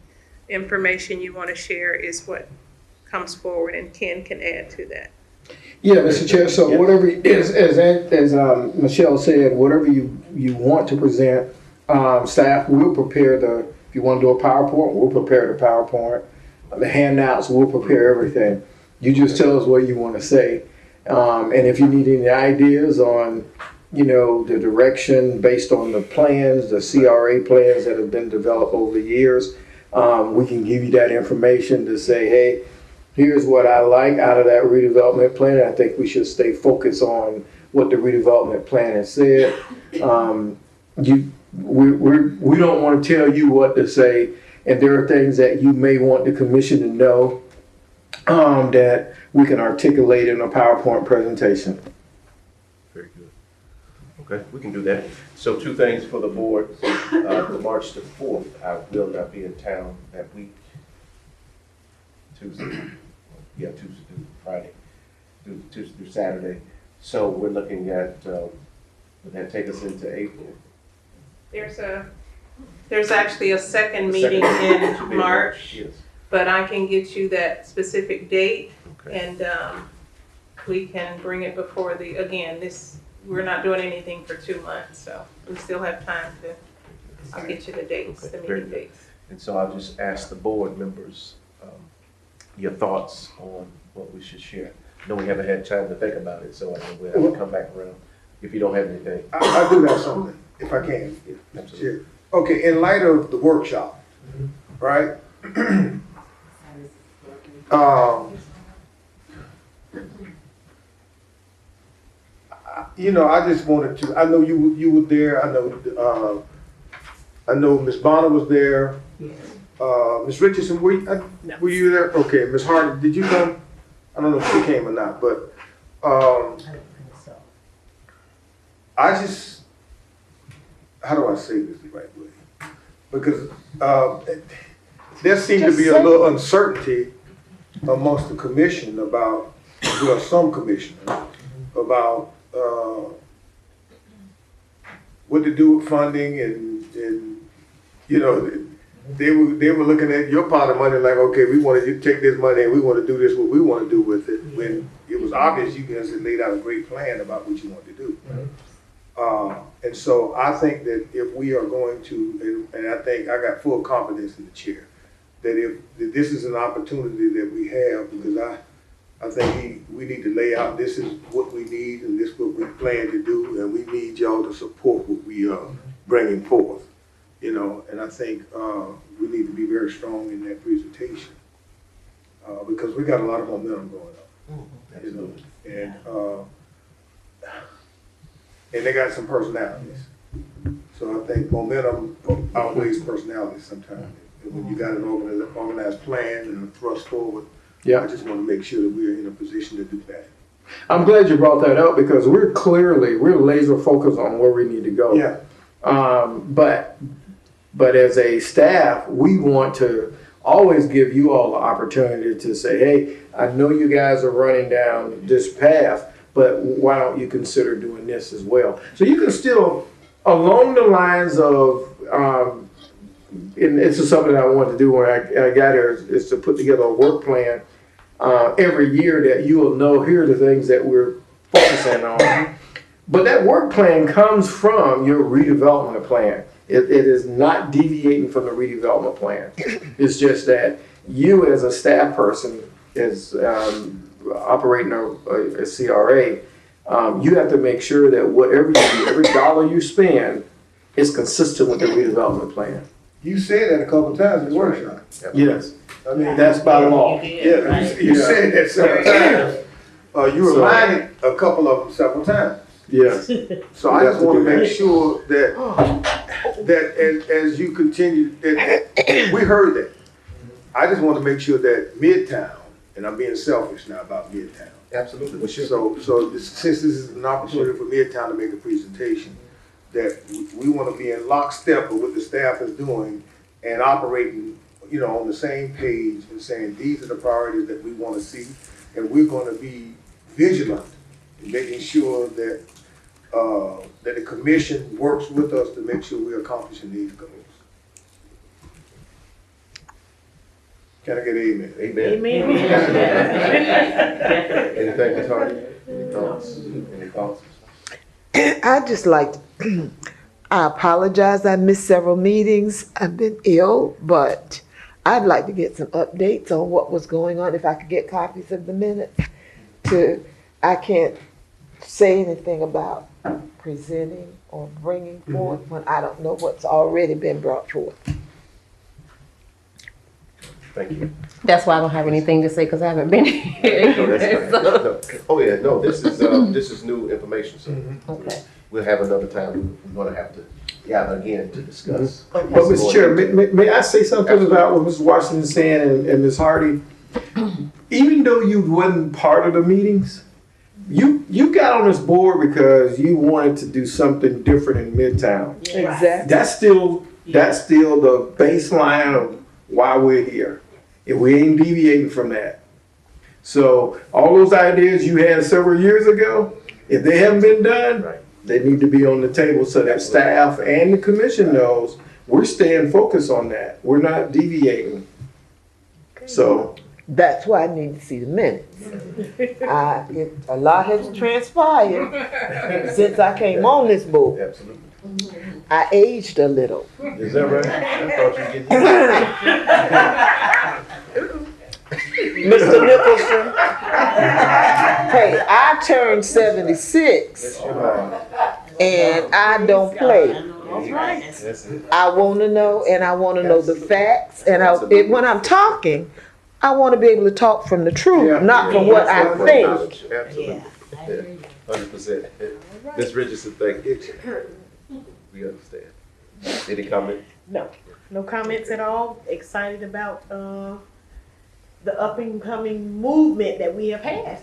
information you want to share is what comes forward, and Ken can add to that. Yeah, Mr. Chair, so whatever, as Michelle said, whatever you want to present, staff will prepare if you want to do a PowerPoint, we'll prepare the PowerPoint. The handouts, we'll prepare everything. You just tell us what you want to say. And if you need any ideas on, the direction based on the plans, the CRA plans that have been developed over the years, we can give you that information to say, hey, here's what I like out of that redevelopment plan. I think we should stay focused on what the redevelopment plan has said. we don't want to tell you what to say, and there are things that you may want the commission to know that we can articulate in a PowerPoint presentation. Very good. Okay, we can do that. So 2 things for the board. The March the 4th, I will not be in town that week. Tuesday through Friday, Tuesday through Saturday. So we're looking at, would that take us into April? There's actually a second meeting in March, Yes. but I can get you that specific date, Okay. and we can bring it before we're not doing anything for 2 months, so we still have time I'll get you the dates, Okay, the very meeting good. dates. And so I'll just ask the board members, your thoughts on what we should share. I know we haven't had time to think about it, so I know we'll have to come back around if you don't have anything. I do have something, if I can. Yeah, absolutely. Chair. Okay, in light of the workshop, right? I just wanted to, I know you were there, I know Ms. Bonner was there. Ms. Richardson, were you there? Okay, Ms. Hardy, did you come? I don't know if she came or not, but, I just, how do I say this the right way? Because, there seemed to be a little uncertainty amongst the commission about, some commissioners, about, what to do with funding and they were looking at your pot of money like, okay, we want to take this money and we want to do this, what we want to do with it, when it was obvious you guys had laid out a great plan about what you want to do. And so I think that if we are going to, and I think I got full confidence in the chair, that this is an opportunity that we have, because I think we need to lay out, this is what we need and this is what we plan to do, and we need y'all to support what we are bringing forth, and I think we need to be very strong in that presentation, because we got a lot of momentum going on, and they got some personalities. So I think momentum outweighs personality sometimes. And when you got an organized plan and a thrust forward, Yeah. I just want to make sure that we're in a position to do that. I'm glad you brought that up because we're laser focused on where we need to go. Yeah. But as a staff, we want to always give you all the opportunity to say, hey, I know you guys are running down this path, but why don't you consider doing this as well? So you can still, along the lines of, and this is something I wanted to do when I got here, is to put together a work plan every year that you will know here are the things that we're focusing on. But that work plan comes from your redevelopment plan. It is not deviating from the redevelopment plan. It's just that you as a staff person is operating a CRA, you have to make sure that whatever you do, every dollar you spend is consistent with the redevelopment plan. You said that a couple of times in the workshop. Yes, I mean, that's by law. yeah, you said that several times. You reminded a couple of them several times. Yes. So I just want to make sure that as you continue, we heard that. I just want to make sure that Midtown, and I'm being selfish now about Midtown. Absolutely. We should. So since this is an opportunity for Midtown to make a presentation, that we want to be in lockstep with what the staff is doing and operating, on the same page and saying, these are the priorities that we want to see, and we're going to be vigilant in making sure that that the commission works with us to make sure we're accomplishing these goals. Can I get an amen? Amen. Anything, Ms. Hardy? Any thoughts? Any thoughts? I just like, I apologize, I missed several meetings, I've been ill, but I'd like to get some updates on what was going on, if I could get copies of the minutes I can't say anything about presenting or bringing forth when I don't know what's already been brought forth. Thank you. That's why I don't have anything to say because I haven't been here. No, that's fine. No. Oh, yeah, no, this is new information, so Okay. we'll have another time. We're gonna have to yeah, again, to discuss. But Mr. Chair, may I say something about what Mrs. Washington is saying and Ms. Hardy? Even though you wasn't part of the meetings, you got on this board because you wanted to do something different in Midtown. Exactly. That's still the baseline of why we're here. If we ain't deviating from that. So all those ideas you had several years ago, if they haven't been done, Right. they need to be on the table so that staff and the commission knows we're staying focused on that. We're not deviating. So That's why I need to see the minutes. A lot has transpired since I came on this board. Absolutely. I aged a little. Is that right? I thought you were getting. Mr. Nicholson, hey, I turned 76 and I don't play. That's it. I want to know, and I want to know the facts, and when I'm talking, I want to be able to talk from the truth, Yeah. not from what I think. Absolutely. 100%. Ms. Richardson, thank you. We understand. Any comment? No comments at all. Excited about the up and coming movement that we have had,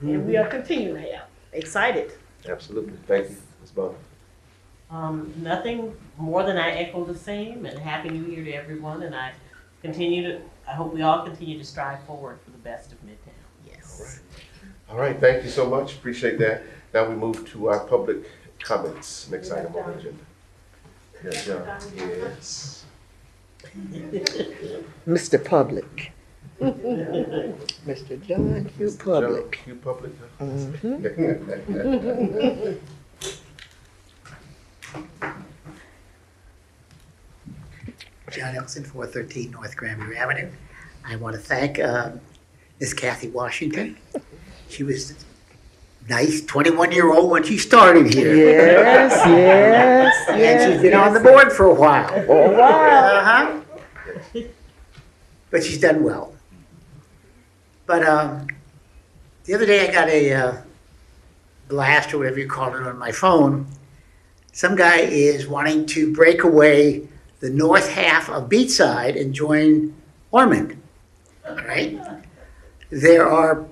and we are continuing to have. Excited. Absolutely. Thank you, Ms. Bonner. Nothing more than I echo the same, and Happy New Year to everyone, and I hope we all continue to strive forward for the best of Midtown. Yes. All right, thank you so much. Appreciate that. Now we move to our public comments. Next item on the agenda. Yeah, John. Yes. Mr. Public. Mr. John Q. Public. Q Public. John Elson, 413 North Granbury Avenue. I want to thank Miss Kathy Washington. She was nice, 21-year-old when she started here. Yes. And she's been on the board for a while. For a while. But she's done well. But the other day I got a blast, or whatever you call it, on my phone. Some guy is wanting to break away the north half of Beachside and join Ormond. All right? There are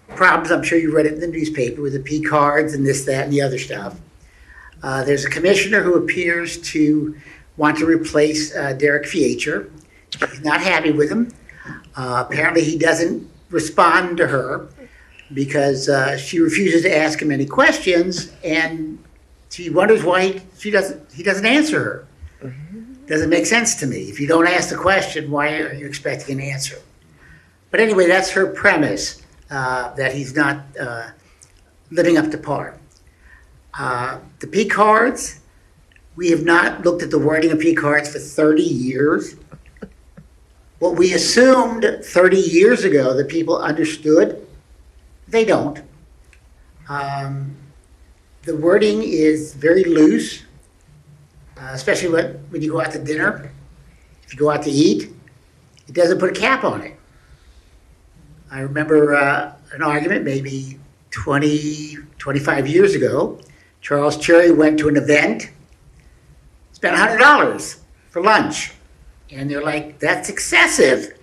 problems, I'm sure you read it in the newspaper, with the P cards and this, that, and the other stuff. There's a commissioner who appears to want to replace Derek Fiecher. He's not happy with him. Apparently he doesn't respond to her because she refuses to ask him any questions, and she wonders why he doesn't answer her. Doesn't make sense to me. If you don't ask the question, why are you expecting an answer? But anyway, that's her premise, that he's not living up to par. The P cards, we have not looked at the wording of P cards for 30 years. What we assumed 30 years ago that people understood, they don't. The wording is very loose, especially when you go out to dinner. If you go out to eat, it doesn't put a cap on it. I remember an argument maybe 20, 25 years ago. Charles Cherry went to an event, spent $100 for lunch. And they're like, that's excessive.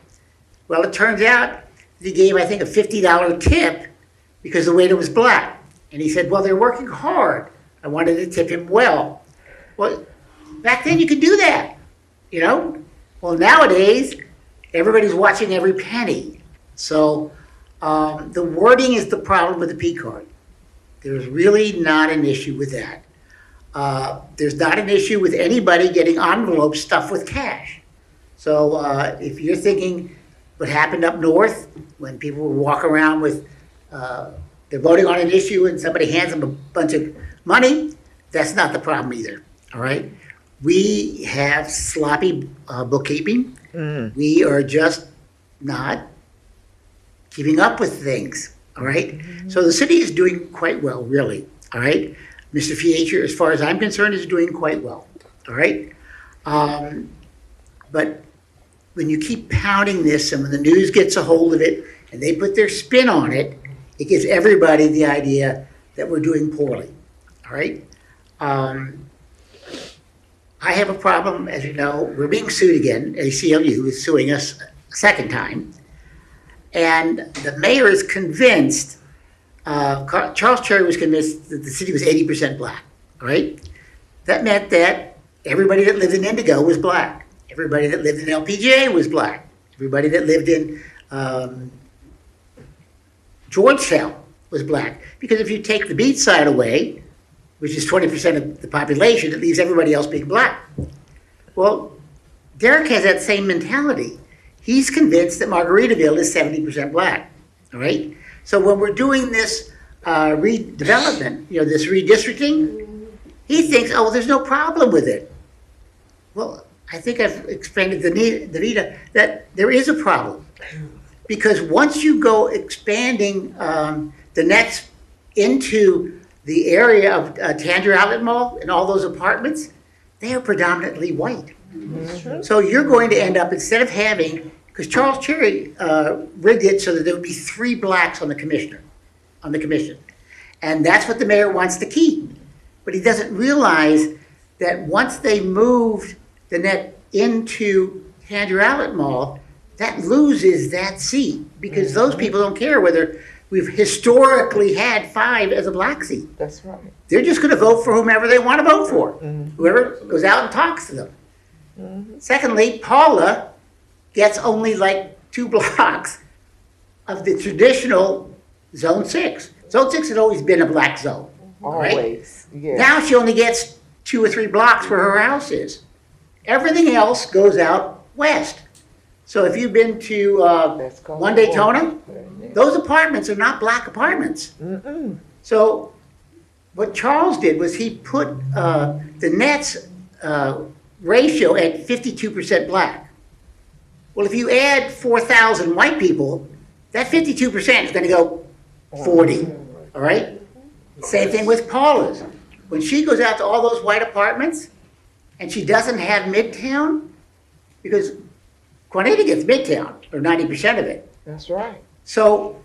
Well, it turns out that he gave, I think, a $50 tip because the waiter was black. And he said, well, they're working hard. I wanted to tip him well. Well, back then you could do that, you know? Well, nowadays, everybody's watching every penny. So the wording is the problem with the P card. There's really not an issue with that. There's not an issue with anybody getting envelopes stuffed with cash. So if you're thinking what happened up north when people would walk around with, they're voting on an issue and somebody hands them a bunch of money, that's not the problem either, all right? We have sloppy bookkeeping. We are just not keeping up with things, all right? So the city is doing quite well, really, all right? Mr. Fiecher, as far as I'm concerned, is doing quite well, all right? But when you keep pounding this and when the news gets a hold of it and they put their spin on it, it gives everybody the idea that we're doing poorly, all right? I have a problem, as you know, we're being sued again. ACLU is suing us a second time. And the mayor is convinced, Charles Cherry was convinced that the city was 80% black, all right? That meant that everybody that lived in Indigo was black. Everybody that lived in LPGA was black. Everybody that lived in Georgetown was black. Because if you take the beach side away, which is 20% of the population, it leaves everybody else being black. Well, Derek has that same mentality. He's convinced that Margaritaville is 70% black, all right? So when we're doing this redevelopment, this redistricting, he thinks, oh, there's no problem with it. Well, I think I've explained to Davida that there is a problem. Because once you go expanding the nets into the area of Tanger Outlet Mall and all those apartments, they are predominantly white. So you're going to end up, instead of having, because Charles Cherry rigged it so that there would be 3 blacks on the commission. And that's what the mayor wants to keep. But he doesn't realize that once they moved the net into Tanger Outlet Mall, that loses that seat, because those people don't care whether we've historically had 5 as a black seat. That's right. They're just gonna vote for whomever they wanna vote for, whoever goes out and talks to them. Secondly, Paula gets only like 2 blocks of the traditional Zone 6. Zone 6 had always been a black zone, right? Always, yes. Now she only gets 2 or 3 blocks where her house is. Everything else goes out west. So if you've been to One Daytona, those apartments are not black apartments. So what Charles did was he put the net's ratio at 52% black. Well, if you add 4,000 white people, that 52% is going to go 40, all right? Same thing with Paula's. When she goes out to all those white apartments and she doesn't have Midtown, because Juanita gets Midtown, or 90% of it. That's right. So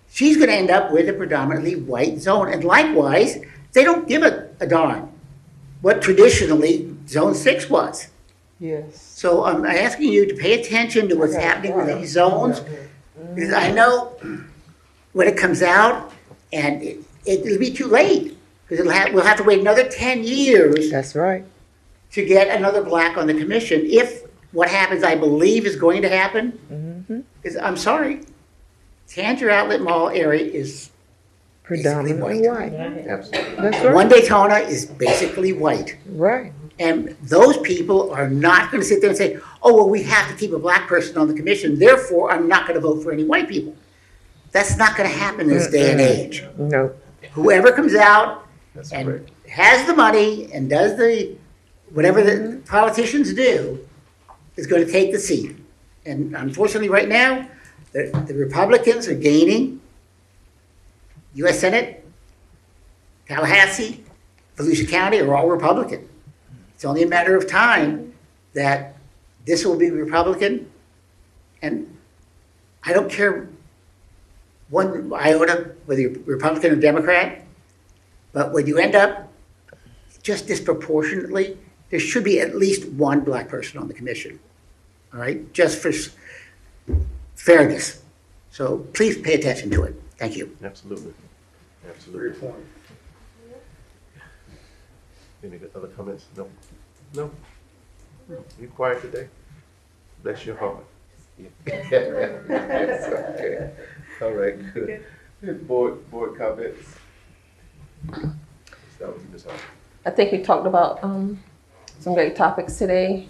she's going to end up with a predominantly white zone. And likewise, they don't give a darn what traditionally Zone 6 was. Yes. So I'm asking you to pay attention to what's happening with these zones. Because I know when it comes out, and it'll be too late. Because we'll have to wait another 10 years. That's right. To get another black on the commission. If what happens, I believe, is going to happen, because I'm sorry, Tanger Outlet Mall area is predominantly white. Absolutely. That's right. One Daytona is basically white. Right. And those people are not going to sit there and say, oh, well, we have to keep a black person on the commission, therefore I'm not going to vote for any white people. That's not going to happen in this day and age. No. Whoever comes out That's and correct. has the money and does whatever the politicians do, is going to take the seat. And unfortunately, right now, the Republicans are gaining. U.S. Senate, Tallahassee, Volusia County are all Republican. It's only a matter of time that this will be Republican. And I don't care one iota whether you're Republican or Democrat, but when you end up just disproportionately, there should be at least 1 black person on the commission, all right? Just for fairness. So please pay attention to it. Thank you. Absolutely. Great Absolutely. point. Any other comments? No? No? You quiet today? Bless your heart. All right, good. Board comments? Start with you, Ms. Hall. I think we talked about some great topics today,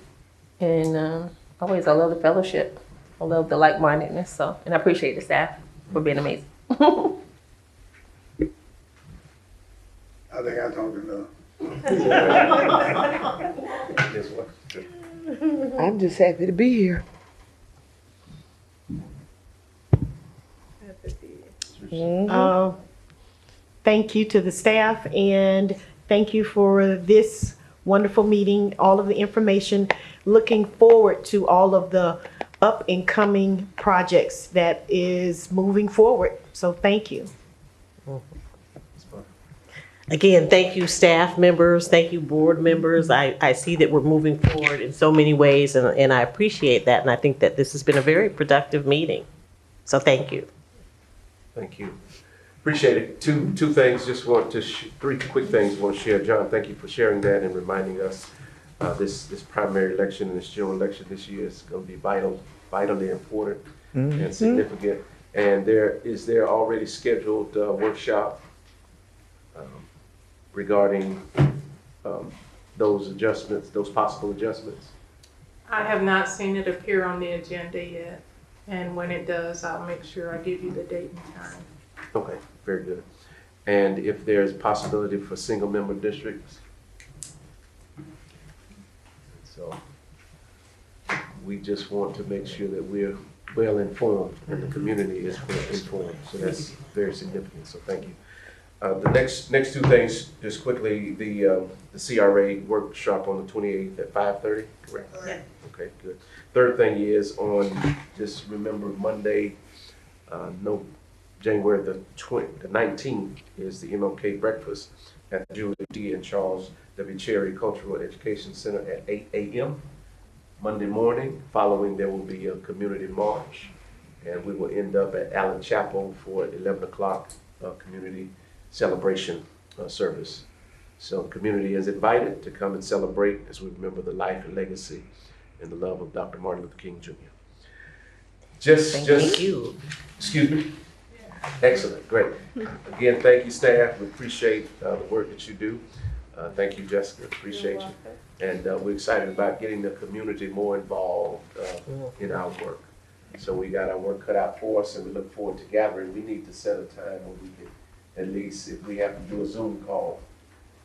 and always I love the fellowship. I love the like-mindedness, so, and I appreciate the staff for being amazing. I think I talked enough. Yes, what? I'm just happy to be here. Thank you to the staff, and thank you for this wonderful meeting, all of the information. Looking forward to all of the up and coming projects that is moving forward. So thank you. Again, thank you, staff members. Thank you, board members. I see that we're moving forward in so many ways, and I appreciate that. And I think that this has been a very productive meeting. So thank you. Thank you. Appreciate it. Two things, just want to, three quick things I want to share. John, thank you for sharing that and reminding us this primary election and this general election this year is going to be vitally important and significant. And is there already scheduled workshop regarding those adjustments, those possible adjustments? I have not seen it appear on the agenda yet, and when it does, I'll make sure I give you the date and time. Okay, very good. And if there's possibility for single member districts? So we just want to make sure that we're well informed and the community is well informed. So that's very significant, so thank you. The next two things, just quickly, the CRA workshop on the 28th at 5:30, correct? Yeah. Okay, good. Third thing is on, just remember Monday, January the 19th is the MLK breakfast at the Julie D. and Charles W. Cherry Cultural Education Center at 8 a.m. Monday morning. Following, there will be a community march, and we will end up at Allen Chapel for 11 o'clock community celebration service. So the community is invited to come and celebrate as we remember the life and legacy and the love of Dr. Martin Luther King Jr. Thank you. Excuse me? Excellent, great. Again, thank you, staff. We appreciate the work that you do. Thank you, Jessica. Appreciate you. And we're excited about getting the community more involved in our work. So we got our work cut out for us, and we look forward to gathering. We need to set a time where we can, at least if we have to do a Zoom call,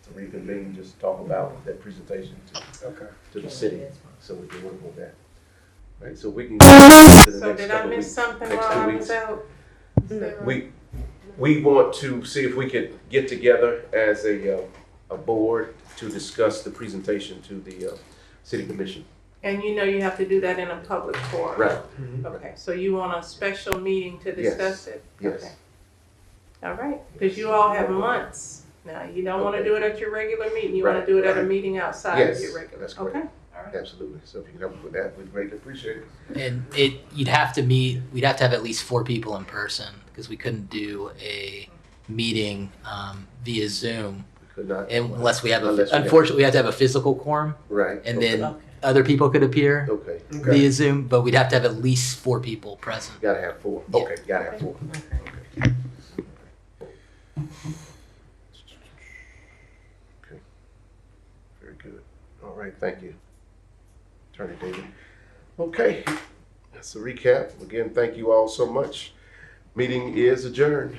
to reconvene, just talk about that presentation to the city, so we can work on that. Right, so we can get to the So next did I couple miss weeks, something next while 2 I weeks. was out? We want to see if we could get together as a board to discuss the presentation to the city commission. And you know you have to do that in a public forum. Right. Okay, so you want a special meeting to discuss it? Yes. Okay. All right, because you all have months. Now, you don't want to do it at your regular meeting, you want to do it at a meeting outside of your regular. That's correct. Okay, all right. Absolutely. So if you can help us with that, we'd greatly appreciate it. And we'd have to have at least 4 people in person because we couldn't do a meeting via Zoom We could not. unless we have Unless we have- unfortunately we have to have a physical quorum Right. and okay. then other people could appear Okay. via Zoom, but we'd have to have at least 4 people present. Gotta have 4. Yeah. Okay, gotta have 4. Okay. Very good. All right, thank you, Attorney David. Okay, that's a recap. Again, thank you all so much. Meeting is adjourned.